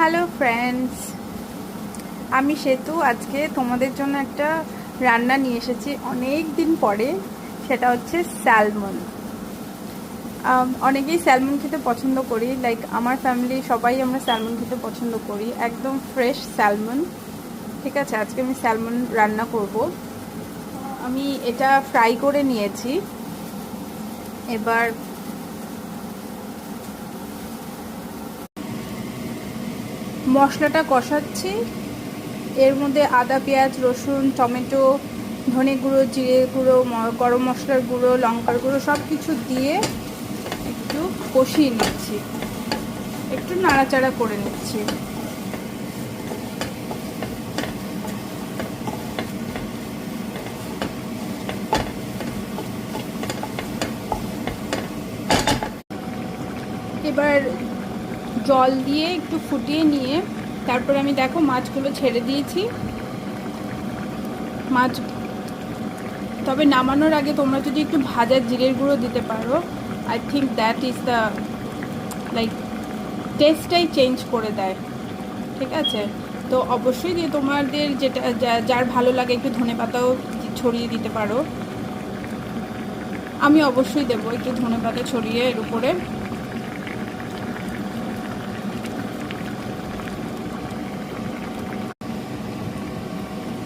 Hello friends, আমি সেতু। আজকে তোমাদের জন্য একটা রান্না নিয়ে এসেছি অনেক দিন পরে। সেটা হচ্ছে স্যালমন। অনেকেই স্যালমন খেতে পছন্দ করি, লাইক আমার ফ্যামিলি সবাই আমরা স্যালমন খেতে পছন্দ করি, একদম ফ্রেশ স্যালমন। ঠিক আছে, আজকে আমি স্যালমন রান্না করব। আমি এটা ফ্রাই করে নিয়েছি। এবার মশলাটা কষাচ্ছি। এর মধ্যে আদা, পেঁয়াজ, রসুন, টমেটো, ধনে গুঁড়ো, জিরে গুঁড়ো, গরম মশলার গুঁড়ো, লঙ্কার গুঁড়ো সব কিছু দিয়ে একটু কষিয়ে নিচ্ছি, একটু নাড়াচাড়া করে নিচ্ছি। এবার জল দিয়ে একটু ফুটিয়ে নিয়ে তারপরে আমি দেখো মাছগুলো ছেড়ে দিয়েছি। মাছ তবে নামানোর আগে তোমরা যদি একটু ভাজা জিরের গুঁড়ো দিতে পারো, I think that is the like টেস্টটাই চেঞ্জ করে দেয়। ঠিক আছে, তো অবশ্যই দিয়ে তোমাদের যেটা যার ভালো লাগে একটু ধনেপাতাও ছড়িয়ে দিতে পারো। আমি অবশ্যই দেবো একটু ধনেপাতা ছড়িয়ে এর উপরে।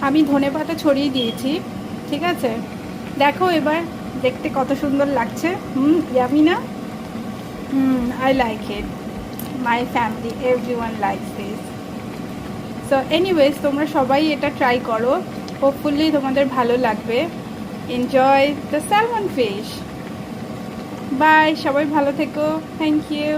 আমি ধনেপাতা ছড়িয়ে দিয়েছি। ঠিক আছে, দেখো এবার দেখতে কত সুন্দর লাগছে। ইয়ামি না? I like it. My family everyone likes this. So anyways, তোমরা সবাই এটা ট্রাই করো, হোপফুলি তোমাদের ভালো লাগবে। Enjoy the salmon fish. Bye, সবাই ভালো থেকো। Thank you.